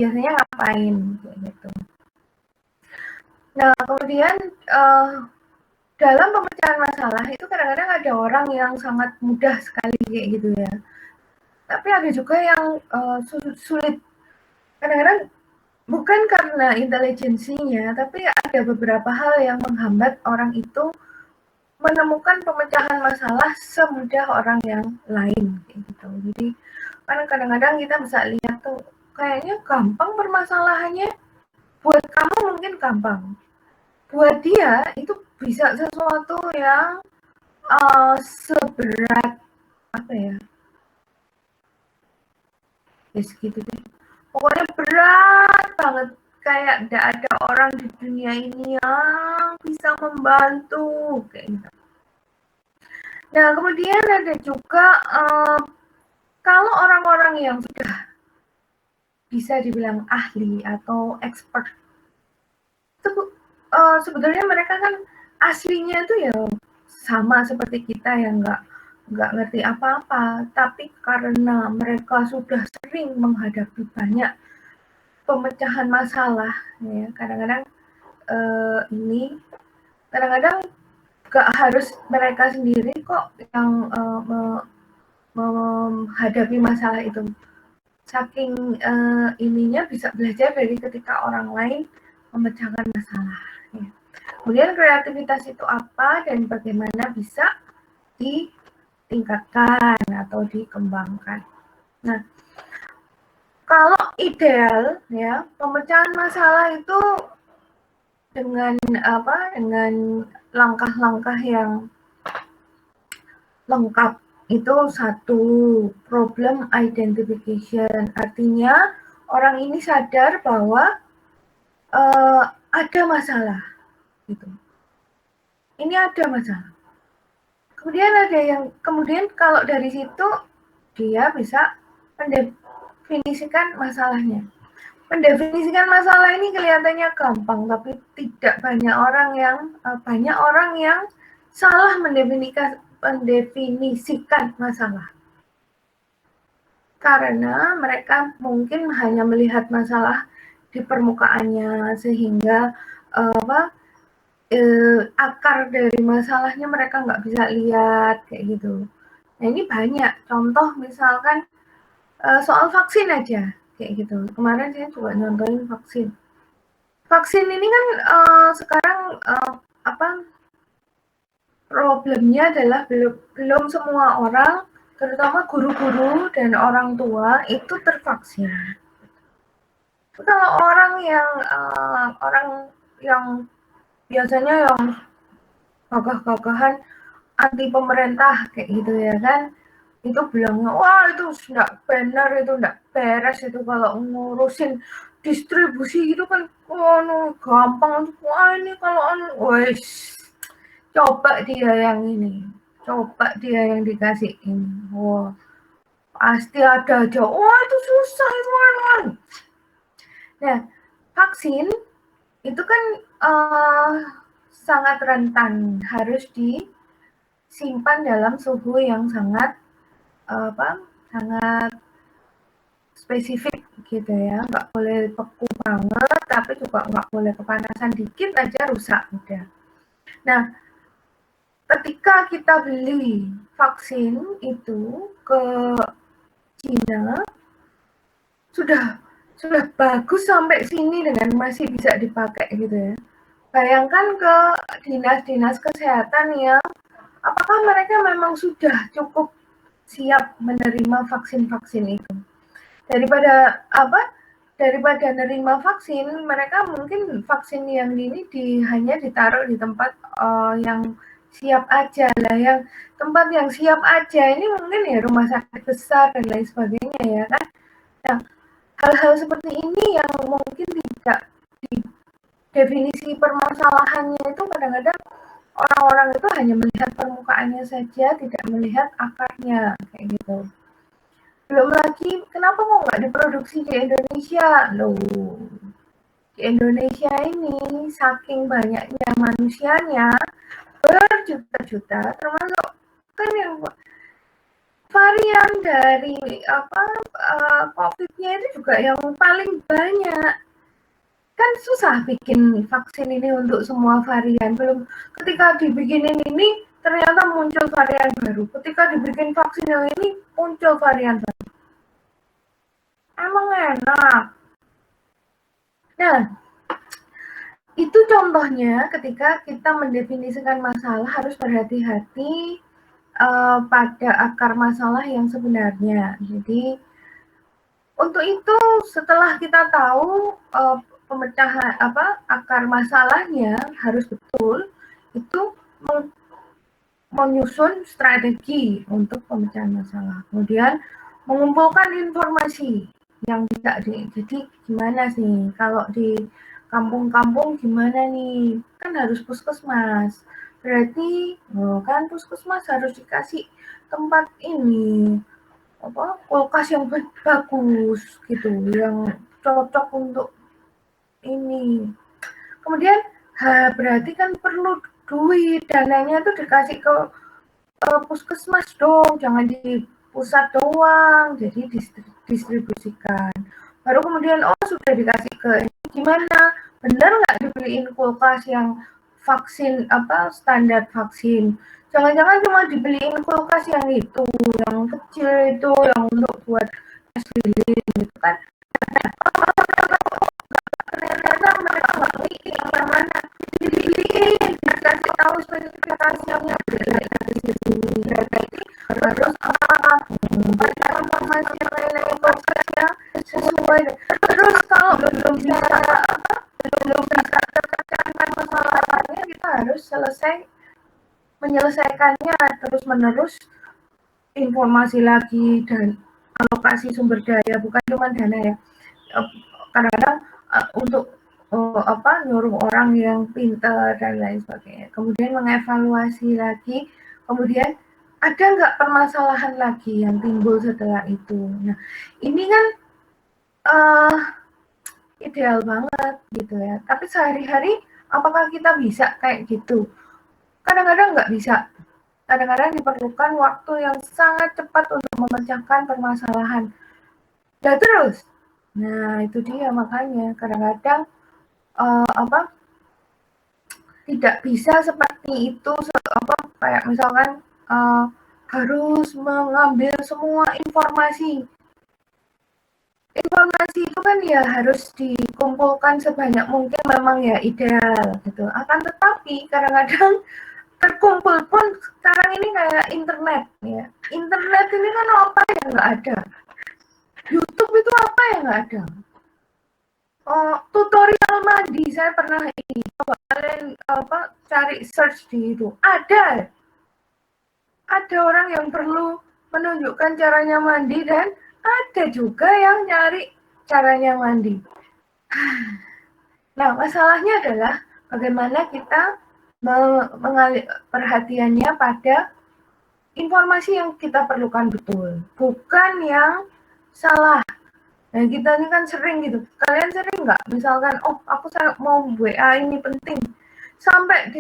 biasanya ngapain gitu. Nah kemudian dalam pemecahan masalah itu kadang-kadang ada orang yang sangat mudah sekali kayak gitu ya. Tapi ada juga yang sulit. Kadang-kadang bukan karena intelijensinya, tapi ada beberapa hal yang menghambat orang itu menemukan pemecahan masalah semudah orang yang lain gitu. Jadi kan kadang-kadang kita bisa lihat tuh kayaknya gampang permasalahannya, buat kamu mungkin gampang, buat dia itu bisa sesuatu yang seberat apa ya, ya segitu deh. Pokoknya berat banget, kayak tidak ada orang di dunia ini yang bisa membantu kayak gitu. Nah kemudian ada juga kalau orang-orang yang sudah bisa dibilang ahli atau expert itu sebetulnya mereka kan aslinya itu ya sama seperti kita yang nggak ngerti apa-apa, tapi karena mereka sudah sering menghadapi banyak pemecahan masalah, ya kadang-kadang ini kadang-kadang nggak harus mereka sendiri kok yang menghadapi masalah itu. Saking ininya bisa belajar dari ketika orang lain memecahkan masalah. Ya. Kemudian kreativitas itu apa dan bagaimana bisa ditingkatkan atau dikembangkan. Nah, kalau ideal ya pemecahan masalah itu dengan apa? Dengan langkah-langkah yang lengkap itu satu, problem identification, artinya orang ini sadar bahwa ada masalah gitu. Ini ada masalah. Kemudian kalau dari situ dia bisa mendefinisikan masalahnya. Mendefinisikan masalah ini kelihatannya gampang, tapi tidak banyak orang yang salah mendefinisikan masalah. Karena mereka mungkin hanya melihat masalah di permukaannya sehingga akar dari masalahnya mereka nggak bisa lihat kayak gitu. Nah ini banyak contoh misalkan soal vaksin aja kayak gitu. Kemarin saya juga nyontohin vaksin. Vaksin ini kan sekarang apa problemnya adalah belum semua orang, terutama guru-guru dan orang tua itu tervaksin. Kalau orang yang biasanya yang gagah-gagahan anti pemerintah kayak gitu ya kan, itu bilangnya wah itu nggak benar, itu nggak beres, itu kalau ngurusin distribusi itu kan gampang, wah ini kalau wes coba dia yang ini, coba dia yang dikasih ini, wah pasti ada aja, wah itu susah itu kan. Nah vaksin itu kan sangat rentan, harus disimpan dalam suhu yang sangat sangat spesifik gitu ya, nggak boleh beku banget, tapi juga nggak boleh kepanasan dikit aja rusak udah. Nah, ketika kita beli vaksin itu ke Cina, sudah bagus sampai sini dengan masih bisa dipakai gitu ya. Bayangkan ke dinas-dinas kesehatan yang apakah mereka memang sudah cukup siap menerima vaksin-vaksin itu. Daripada nerima vaksin, mereka mungkin vaksin yang ini hanya ditaruh di tempat yang siap aja lah, yang tempat yang siap aja ini mungkin ya rumah sakit besar dan lain sebagainya ya kan. Nah, hal-hal seperti ini yang mungkin tidak di definisi permasalahannya itu kadang-kadang orang-orang itu hanya melihat permukaannya saja, tidak melihat akarnya kayak gitu. Belum lagi, kenapa kok nggak diproduksi di Indonesia? Loh, di Indonesia ini saking banyaknya manusianya, berjuta-juta, termasuk kan yang varian dari COVID-nya itu juga yang paling banyak. Kan susah bikin vaksin ini untuk semua varian. Belum ketika dibikinin ini ternyata muncul varian baru. Ketika dibikin vaksin yang ini muncul varian baru. Emang enak. Nah, itu contohnya ketika kita mendefinisikan masalah harus berhati-hati pada akar masalah yang sebenarnya. Jadi untuk itu setelah kita tahu pemecahan akar masalahnya harus betul, itu menyusun strategi untuk pemecahan masalah. Kemudian mengumpulkan informasi yang bisa jadi gimana sih kalau di kampung-kampung gimana nih, kan harus puskesmas, berarti kan puskesmas harus dikasih tempat ini kulkas yang bagus gitu, yang cocok untuk ini. Kemudian berarti kan perlu duit, dananya itu dikasih ke puskesmas dong, jangan di pusat doang, jadi distribusikan. Baru kemudian sudah dikasih ke ini, gimana, benar nggak dibeliin kulkas yang vaksin standar vaksin, jangan-jangan cuma dibeliin kulkas yang itu, yang kecil itu, yang untuk buat es lilin gitu kan. Ternyata mereka beli yang mana dibeliin, dikasih tahu spesifikasinya, dari sini berarti harus banyak informasi mengenai prosesnya sesuai. Terus kalau belum bisa terpecahkan masalahnya, kita harus menyelesaikannya terus menerus, informasi lagi dan alokasi sumber daya, bukan cuma dana ya. Kadang-kadang untuk nyuruh orang yang pintar dan lain sebagainya. Kemudian mengevaluasi lagi, kemudian ada nggak permasalahan lagi yang timbul setelah itu. Nah, ini kan ideal banget gitu ya. Tapi sehari-hari apakah kita bisa kayak gitu? Kadang-kadang nggak bisa. Kadang-kadang diperlukan waktu yang sangat cepat untuk memecahkan permasalahan. Dan terus, nah itu dia makanya kadang-kadang tidak bisa seperti itu, kayak misalkan harus mengambil semua informasi. Informasi itu kan ya harus dikumpulkan sebanyak mungkin, memang ya ideal gitu. Akan tetapi kadang-kadang terkumpul pun sekarang ini kayak internet ya. Internet ini kan apa yang nggak ada. YouTube itu apa yang nggak ada. Tutorial mandi saya pernah ini, coba kalian cari search di itu, ada orang yang perlu menunjukkan caranya mandi dan ada juga yang nyari caranya mandi. Nah, masalahnya adalah bagaimana kita mengalih perhatiannya pada informasi yang kita perlukan betul, bukan yang salah. Nah, kita ini kan sering gitu. Kalian sering nggak? Misalkan, aku mau WA ini penting. Sampai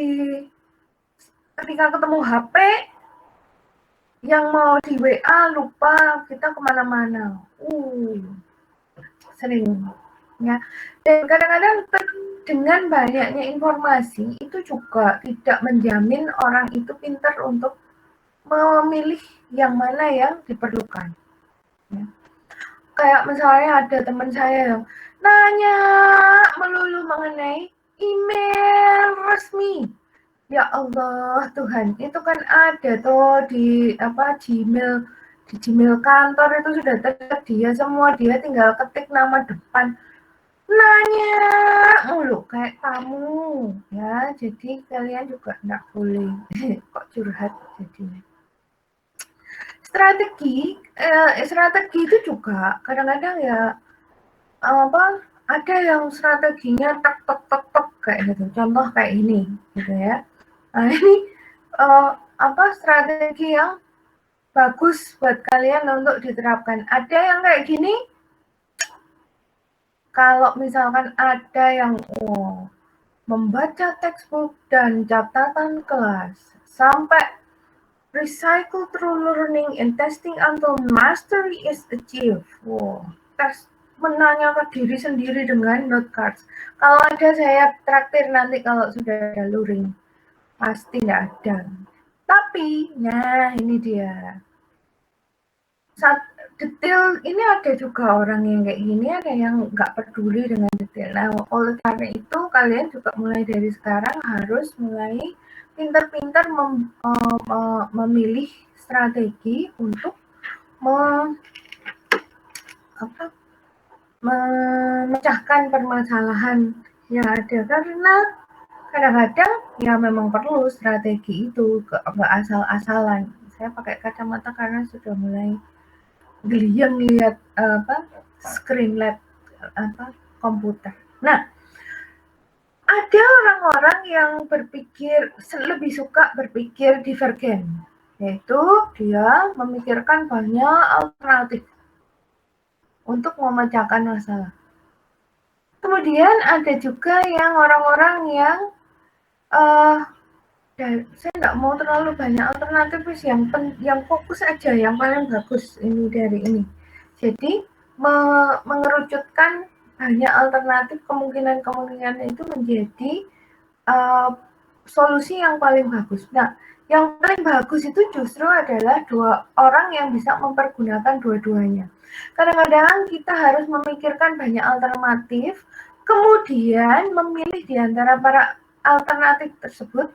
ketika ketemu HP, yang mau di WA lupa, kita kemana-mana. Sering. Ya. Dan kadang-kadang dengan banyaknya informasi, itu juga tidak menjamin orang itu pintar untuk memilih yang mana yang diperlukan. Ya. Kayak misalnya ada teman saya yang nanya melulu mengenai email resmi. Ya Allah Tuhan, itu kan ada tuh di Gmail, di Gmail kantor itu sudah tersedia semua, dia tinggal ketik nama depan. Nanya mulu kayak tamu ya, jadi kalian juga enggak boleh kok curhat jadinya. Strategi itu juga kadang-kadang ya ada yang strateginya tek kayak gitu. Contoh kayak ini gitu ya. Nah, ini strategi yang bagus buat kalian untuk diterapkan. Ada yang kayak gini. Kalau misalkan ada yang membaca textbook dan catatan kelas sampai Recycle through learning and testing until mastery is achieved. Wow, tes menanyakan diri sendiri dengan note cards. Kalau ada saya traktir nanti kalau sudah ada luring. Pasti nggak ada. Tapi, nah ini dia. Detail ini ada juga orang yang kayak gini, ada yang nggak peduli dengan detail. Nah, oleh karena itu kalian juga mulai dari sekarang harus mulai pintar-pintar memilih strategi untuk memecahkan permasalahan yang ada, karena kadang-kadang ya memang perlu strategi itu, nggak asal-asalan. Saya pakai kacamata karena sudah mulai geliang lihat screen lab komputer. Nah, ada orang-orang yang lebih suka berpikir divergen, yaitu dia memikirkan banyak alternatif untuk memecahkan masalah. Kemudian ada juga yang orang-orang yang saya nggak mau terlalu banyak alternatif, yang fokus aja, yang paling bagus ini dari ini. Jadi mengerucutkan banyak alternatif, kemungkinan itu menjadi solusi yang paling bagus. Nah, yang paling bagus itu justru adalah dua orang yang bisa mempergunakan dua-duanya. Kadang-kadang kita harus memikirkan banyak alternatif, kemudian memilih di antara para alternatif tersebut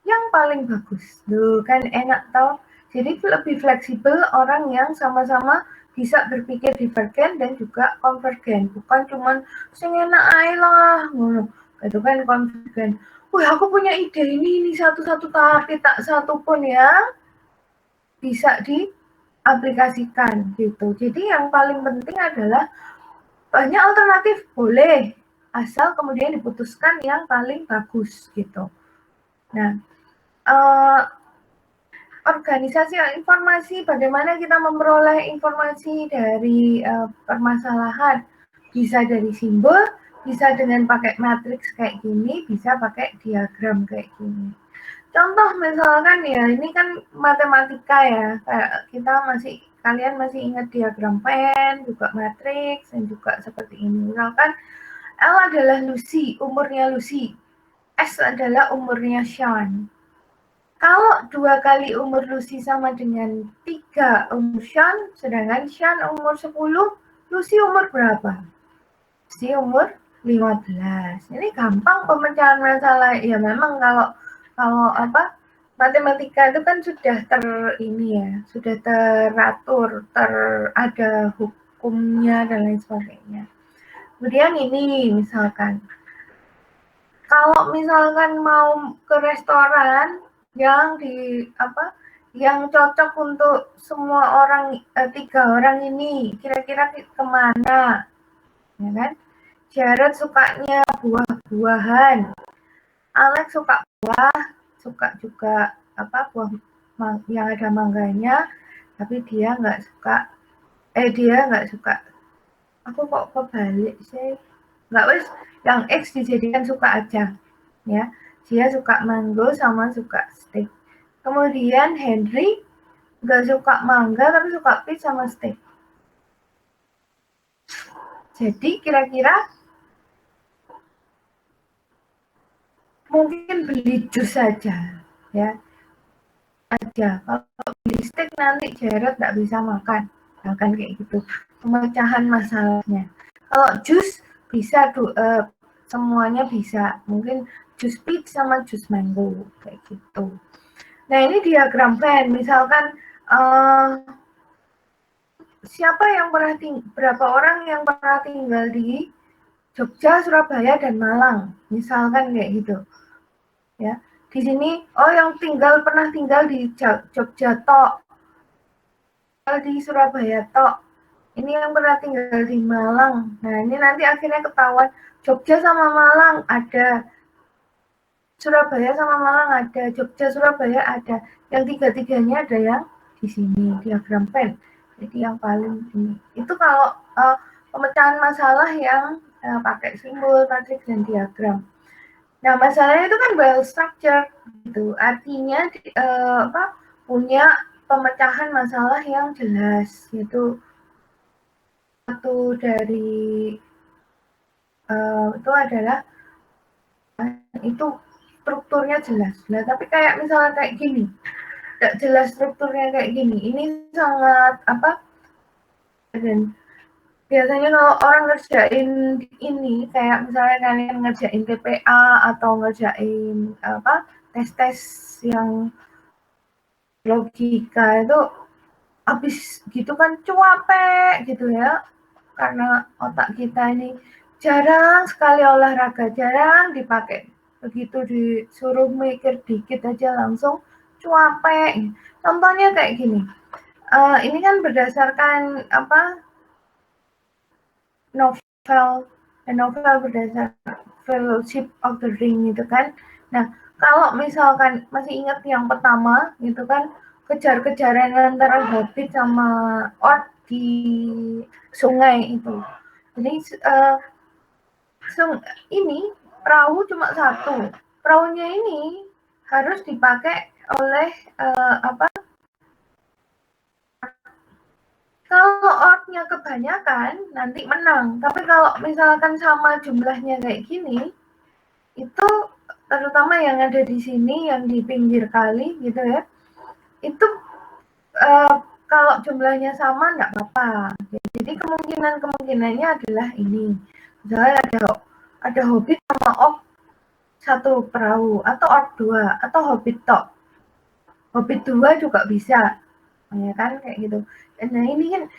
yang paling bagus. Duh, kan enak tau. Jadi lebih fleksibel orang yang sama-sama bisa berpikir divergen dan juga konvergen. Bukan cuman sing enak ae lah, ngono. Itu kan konvergen. Wih, aku punya ide ini satu-satu, tapi tak satu pun yang bisa diaplikasikan gitu. Jadi yang paling penting adalah banyak alternatif boleh, asal kemudian diputuskan yang paling bagus gitu. Nah, organisasi informasi, bagaimana kita memperoleh informasi dari permasalahan, bisa dari simbol, bisa dengan pakai matriks kayak gini, bisa pakai diagram kayak gini. Contoh misalkan ya, ini kan matematika ya, kalian masih ingat diagram Venn, juga matriks, dan juga seperti ini. Misalkan L adalah Lucy, umurnya Lucy. S adalah umurnya Sean. Kalau 2 kali umur Lucy sama dengan 3 umur Sean, sedangkan Sean umur 10, Lucy umur berapa? Lucy umur 15. Ini gampang pemecahan masalah. Ya memang kalau matematika itu kan sudah sudah teratur, ada hukumnya dan lain sebagainya. Kemudian ini misalkan, kalau misalkan mau ke restoran yang yang cocok untuk semua orang, 3 orang ini, kira-kira kemana, ya kan? Jared sukanya buah-buahan, Alex suka buah, suka juga buah yang ada mangganya, tapi dia nggak suka. Aku kok kebalik sih? Nggak, wes, yang X dijadikan suka aja, ya. Dia suka mango sama suka steak. Kemudian Henry nggak suka mangga tapi suka peach sama steak. Jadi kira-kira mungkin beli jus saja, ya. Kalau beli steak nanti Jared nggak bisa makan, misalkan kayak gitu. Pemecahan masalahnya. Kalau jus bisa semuanya bisa, mungkin jus peach sama jus mango kayak gitu. Nah, ini diagram Venn, misalkan berapa orang yang pernah tinggal di Jogja, Surabaya, dan Malang, misalkan kayak gitu, ya. Di sini, yang pernah tinggal di Jogja tok, di Surabaya tok, ini yang pernah tinggal di Malang. Nah, ini nanti akhirnya ketahuan Jogja sama Malang ada, Surabaya sama Malang ada, Jogja Surabaya ada, yang tiga-tiganya ada yang di sini, diagram Venn. Jadi yang paling ini itu kalau pemecahan masalah yang pakai simbol, matriks, dan diagram. Nah, masalahnya itu kan well structured gitu. Artinya punya pemecahan masalah yang jelas, yaitu satu dari itu adalah itu strukturnya jelas. Nah, tapi kayak misalnya kayak gini, tidak jelas strukturnya kayak gini, ini sangat dan biasanya kalau orang ngerjain ini kayak misalnya kalian ngerjain TPA atau ngerjain tes-tes yang logika itu habis gitu kan cuapek gitu ya, karena otak kita ini jarang sekali olahraga, jarang dipakai. Begitu disuruh mikir dikit aja langsung cuapek. Contohnya kayak gini, ini kan berdasarkan novel berdasarkan Fellowship of the Ring gitu kan. Nah, kalau misalkan masih ingat yang pertama gitu kan, kejar-kejaran antara Hobbit sama Orc di sungai itu. Jadi ini perahu cuma satu. Perahunya ini harus dipakai oleh kalau orknya kebanyakan nanti menang. Tapi kalau misalkan sama jumlahnya kayak gini, itu terutama yang ada di sini, yang di pinggir kali gitu ya, itu kalau jumlahnya sama nggak apa-apa. Jadi kemungkinannya adalah ini. Misalnya ada hobbit sama orc satu perahu, atau orc dua, atau hobbit tok. Hobbit dua juga bisa, ya kan kayak gitu. Nah ini kan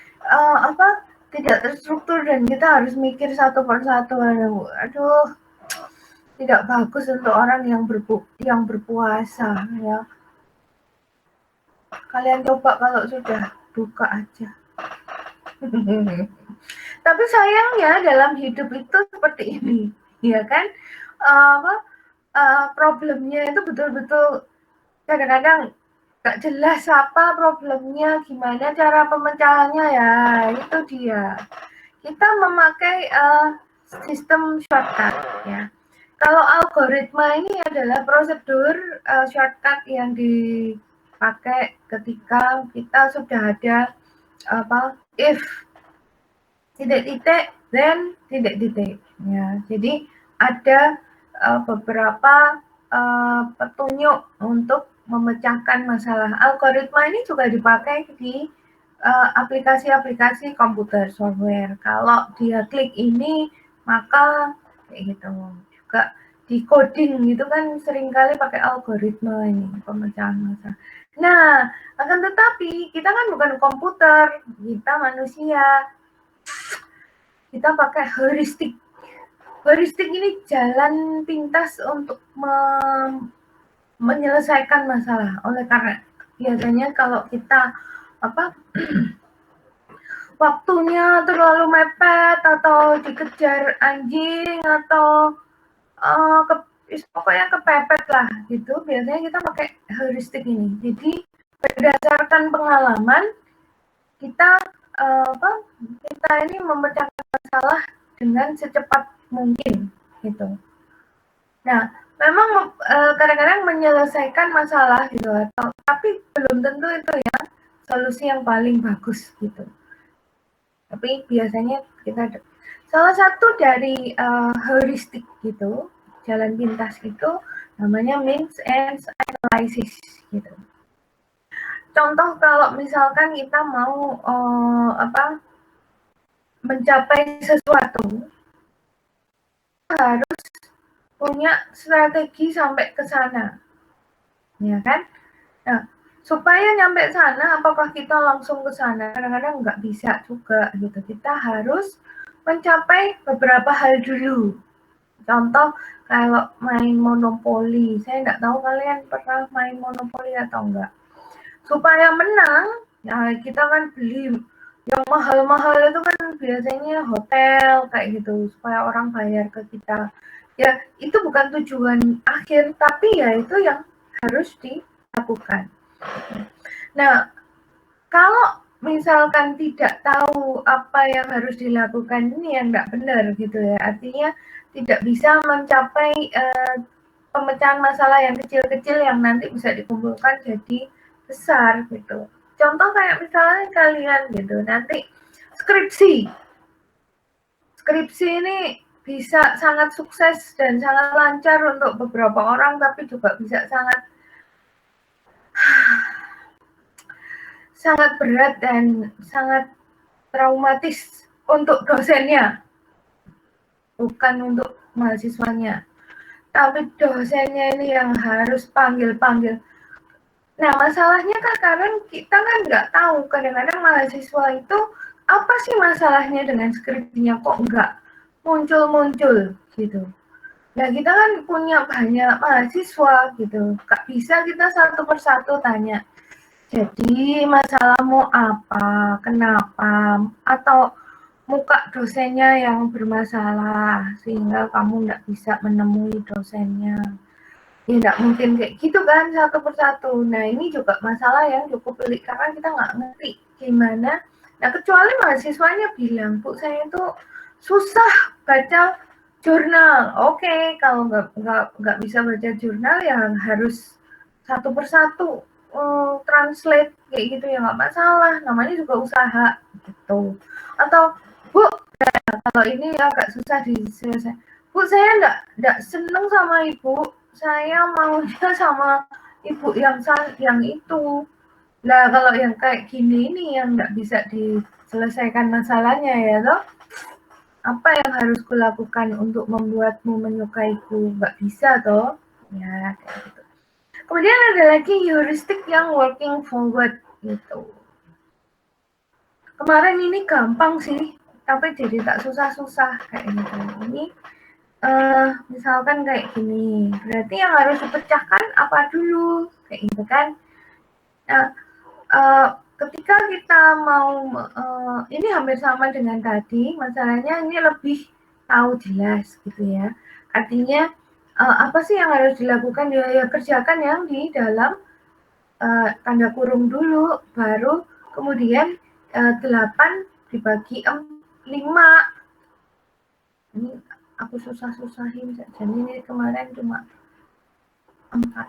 tidak terstruktur dan kita harus mikir satu persatu. Aduh, tidak bagus untuk orang yang berpuasa ya. Kalian coba kalau sudah buka aja. Tapi sayangnya dalam hidup itu seperti ini, ya kan? Problemnya itu betul-betul kadang-kadang gak jelas apa problemnya, gimana cara pemecahannya, ya itu dia. Kita memakai sistem shortcut ya. Kalau algoritma ini adalah prosedur shortcut yang dipakai ketika kita sudah ada if titik-titik then titik-titik ya. Jadi ada beberapa petunjuk untuk memecahkan masalah. Algoritma ini juga dipakai di aplikasi-aplikasi komputer software. Kalau dia klik ini maka kayak gitu. Juga di coding gitu kan seringkali pakai algoritma ini pemecahan masalah. Nah, akan tetapi kita kan bukan komputer, kita manusia. Kita pakai heuristik. Heuristik ini jalan pintas untuk menyelesaikan masalah. Oleh karena biasanya kalau kita waktunya terlalu mepet atau dikejar anjing atau pokoknya kepepet lah gitu, biasanya kita pakai heuristik ini. Jadi berdasarkan pengalaman kita ini memecahkan masalah dengan secepat mungkin gitu. Nah, memang kadang-kadang menyelesaikan masalah gitu, tapi belum tentu itu ya solusi yang paling bagus gitu. Tapi biasanya kita salah satu dari heuristik gitu, jalan pintas itu namanya means and analysis gitu. Contoh kalau misalkan kita mau mencapai sesuatu, harus punya strategi sampai ke sana, ya kan? Nah, supaya nyampe sana, apakah kita langsung ke sana? Kadang-kadang nggak bisa juga gitu. Kita harus mencapai beberapa hal dulu. Contoh kalau main monopoli, saya nggak tahu kalian pernah main monopoli atau enggak. Supaya menang, nah kita kan beli yang mahal-mahal itu kan biasanya hotel kayak gitu supaya orang bayar ke kita. Ya itu bukan tujuan akhir, tapi ya itu yang harus dilakukan. Nah, kalau misalkan tidak tahu apa yang harus dilakukan, ini yang nggak benar gitu ya. Artinya tidak bisa mencapai pemecahan masalah yang kecil-kecil yang nanti bisa dikumpulkan jadi besar gitu. Contoh kayak misalnya kalian gitu, nanti skripsi ini bisa sangat sukses dan sangat lancar untuk beberapa orang, tapi juga bisa sangat berat dan sangat traumatis untuk dosennya, bukan untuk mahasiswanya. Tapi dosennya ini yang harus panggil-panggil. Nah, masalahnya kan kadang kita kan nggak tahu, kadang-kadang mahasiswa itu apa sih masalahnya dengan skripsinya kok nggak muncul-muncul gitu. Nah, kita kan punya banyak mahasiswa gitu, nggak bisa kita satu persatu tanya. Jadi masalahmu apa, kenapa, atau muka dosennya yang bermasalah sehingga kamu nggak bisa menemui dosennya. Ya nggak mungkin kayak gitu kan satu persatu. Nah ini juga masalah yang cukup pelik karena kita nggak ngerti gimana. Nah kecuali mahasiswanya bilang, Bu saya itu susah baca jurnal. Oke, kalau nggak bisa baca jurnal ya harus satu persatu translate kayak gitu ya nggak masalah. Namanya juga usaha gitu. Atau Bu, kalau ini agak susah diselesaikan. Bu, saya enggak seneng sama ibu. Saya maunya sama ibu yang itu. Nah, kalau yang kayak gini ini yang enggak bisa diselesaikan masalahnya ya toh. Apa yang harus kulakukan untuk membuatmu menyukaiku? Enggak bisa toh. Ya, kayak gitu. Kemudian ada lagi heuristik yang working forward gitu. Kemarin ini gampang sih, tapi jadi tak susah-susah kayak gitu. Ini misalkan kayak gini, berarti yang harus dipecahkan apa dulu, kayak gitu kan. Nah, ketika kita mau, ini hampir sama dengan tadi, masalahnya ini lebih tahu jelas gitu ya. Artinya, apa sih yang harus dilakukan, ya kerjakan yang di dalam tanda kurung dulu, baru kemudian 8 dibagi 5. Ini aku susah-susahin saja, ini kemarin cuma 4.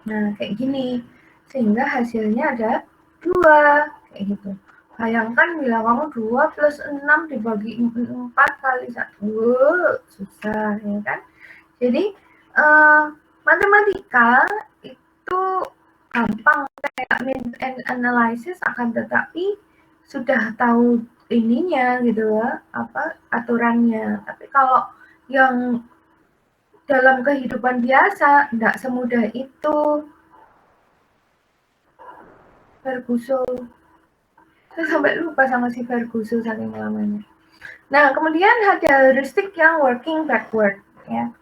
Nah kayak gini, sehingga hasilnya ada 2 kayak gitu. Bayangkan bila kamu 2 plus 6 dibagi 4 kali 1, susah ya kan. Jadi matematika itu gampang kayak means and analysis, akan tetapi sudah tahu ininya gitu ya, apa aturannya. Tapi kalau yang dalam kehidupan biasa enggak semudah itu. Ferguson. Saya sampai lupa sama si Ferguson saking lamanya. Nah, kemudian ada heuristik yang working backward ya.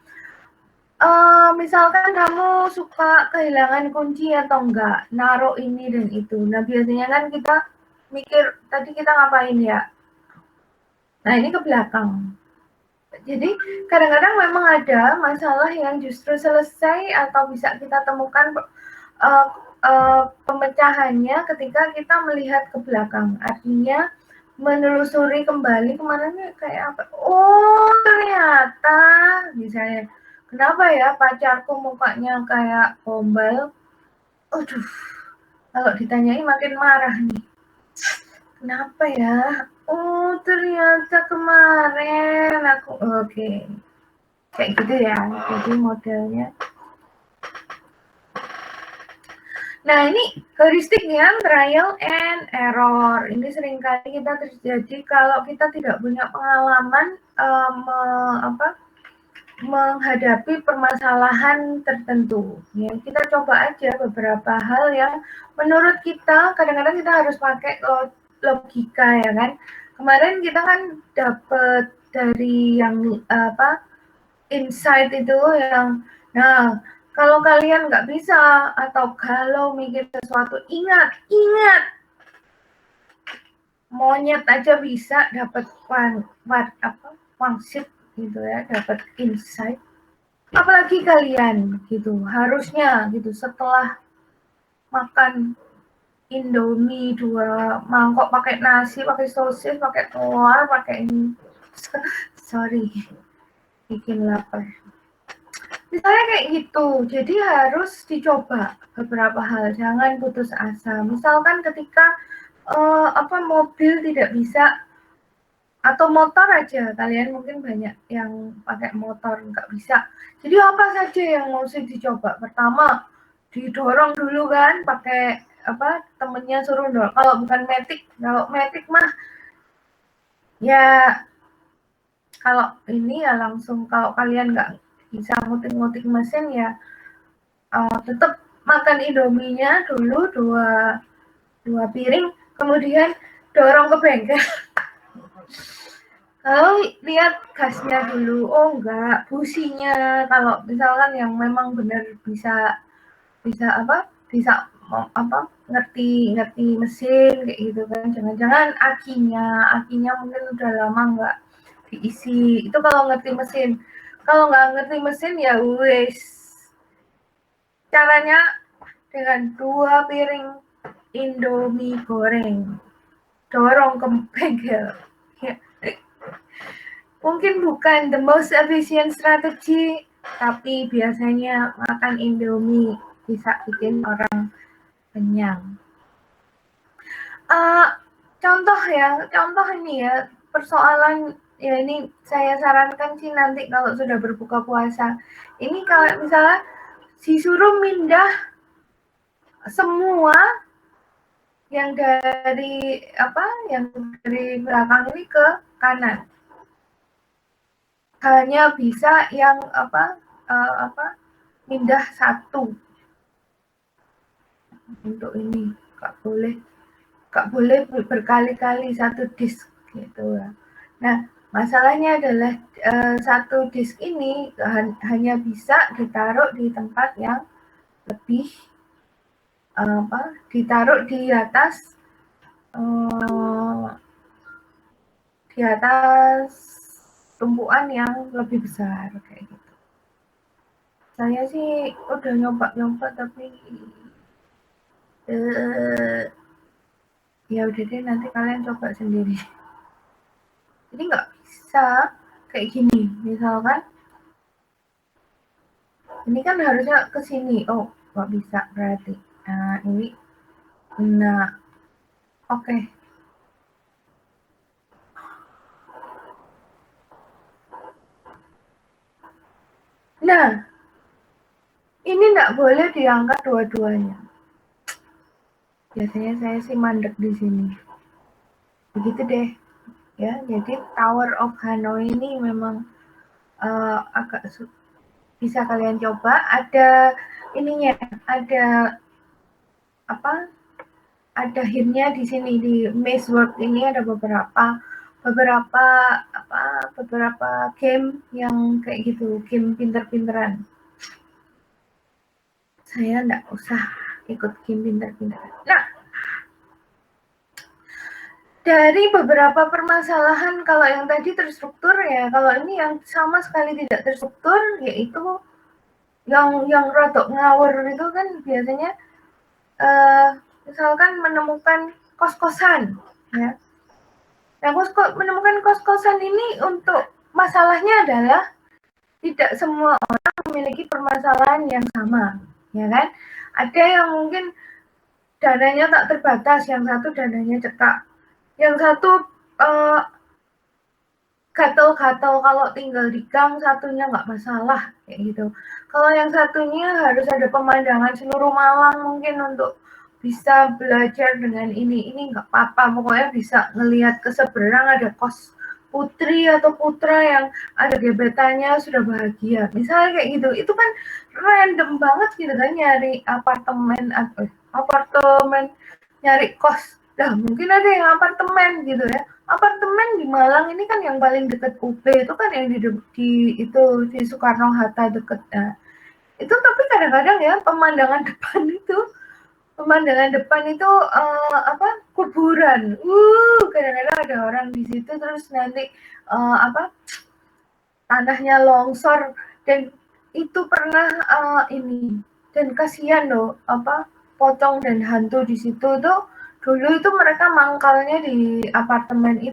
Misalkan kamu suka kehilangan kunci atau enggak, naruh ini dan itu. Nah, biasanya kan kita mikir, tadi kita ngapain ya? Nah, ini ke belakang. Jadi, kadang-kadang memang ada masalah yang justru selesai atau bisa kita temukan pemecahannya ketika kita melihat ke belakang. Artinya, menelusuri kembali kemarin kayak apa? Oh, ternyata misalnya kenapa ya pacarku mukanya kayak gombal? Aduh, kalau ditanyain makin marah nih. Kenapa ya? Oh, ternyata kemarin aku oke. Kayak gitu ya. Jadi modelnya. Nah, ini heuristik yang trial and error. Ini seringkali kita terjadi kalau kita tidak punya pengalaman menghadapi permasalahan tertentu. Ya, kita coba aja beberapa hal yang menurut kita kadang-kadang kita harus pakai logika ya kan. Kemarin kita kan dapat dari yang insight itu yang kalau kalian nggak bisa atau kalau mikir sesuatu, ingat monyet aja bisa dapat wangsit gitu ya, dapat insight. Apalagi kalian gitu, harusnya gitu setelah makan Indomie 2 mangkok pakai nasi, pakai sosis, pakai telur, pakai ini. Sorry, bikin lapar. Misalnya kayak gitu, jadi harus dicoba beberapa hal, jangan putus asa. Misalkan ketika mobil tidak bisa atau motor aja, kalian mungkin banyak yang pakai motor nggak bisa. Jadi apa saja yang mesti dicoba? Pertama, didorong dulu kan, pakai temennya suruh dorong. Kalau bukan metik, kalau metik mah ya kalau ini ya langsung, kalau kalian nggak bisa ngutik-ngutik mesin ya tetap makan Indominya dulu dua piring, kemudian dorong ke bengkel. Kalau lihat gasnya dulu, oh enggak, businya kalau misalkan yang memang benar bisa bisa ngerti mesin kayak gitu kan, jangan-jangan akinya mungkin udah lama nggak diisi, itu kalau ngerti mesin. Kalau nggak ngerti mesin ya wes, caranya dengan 2 piring Indomie goreng, dorong ke bengkel. Ya. Mungkin bukan the most efficient strategy, tapi biasanya makan Indomie bisa bikin orang kenyang. Contoh ini ya, persoalan ya ini saya sarankan sih nanti kalau sudah berbuka puasa. Ini kalau misalnya disuruh mindah semua yang dari belakang ini ke kanan. Hanya bisa yang pindah satu untuk ini, nggak boleh berkali-kali satu disk gitu ya. Nah, masalahnya adalah satu disk ini hanya bisa ditaruh di tempat yang lebih ditaruh di atas tumpuan yang lebih besar kayak gitu. Saya sih udah nyoba tapi ya udah deh, nanti kalian coba sendiri. Jadi nggak bisa kayak gini, misalkan ini kan harusnya ke sini, oh nggak bisa berarti. Nah ini, oke. Nah, ini nggak boleh diangkat dua-duanya. Biasanya saya sih mandek di sini. Begitu deh, ya. Jadi Tower of Hanoi ini memang agak bisa kalian coba. Ada ininya, ada hintnya di sini di Maze World ini ada beberapa game yang kayak gitu, game pinter-pinteran. Saya nggak usah ikut game pinter-pinteran. Nah, dari beberapa permasalahan, kalau yang tadi terstruktur ya, kalau ini yang sama sekali tidak terstruktur, yaitu yang rodok ngawur itu kan biasanya misalkan menemukan kos-kosan ya. Nah, menemukan kos-kosan ini untuk masalahnya adalah tidak semua orang memiliki permasalahan yang sama, ya kan? Ada yang mungkin dananya tak terbatas, yang satu dananya cekak, yang satu gatel-gatel kalau tinggal di gang, satunya nggak masalah kayak gitu. Kalau yang satunya harus ada pemandangan seluruh Malang mungkin untuk bisa belajar dengan ini nggak apa-apa, pokoknya bisa ngelihat ke seberang ada kos putri atau putra yang ada gebetannya sudah bahagia, misalnya kayak gitu. Itu kan random banget gitu kan, nyari apartemen nyari kos. Nah, mungkin ada yang apartemen gitu ya. Apartemen di Malang ini kan yang paling dekat UB itu kan yang di Soekarno Hatta deket. Nah, itu tapi kadang-kadang ya pemandangan depan itu kuburan. Kadang-kadang ada orang di situ terus nanti tanahnya longsor dan itu pernah ini, dan kasihan loh pocong dan hantu di situ tuh. Dulu itu mereka mangkalnya di apartemen itu.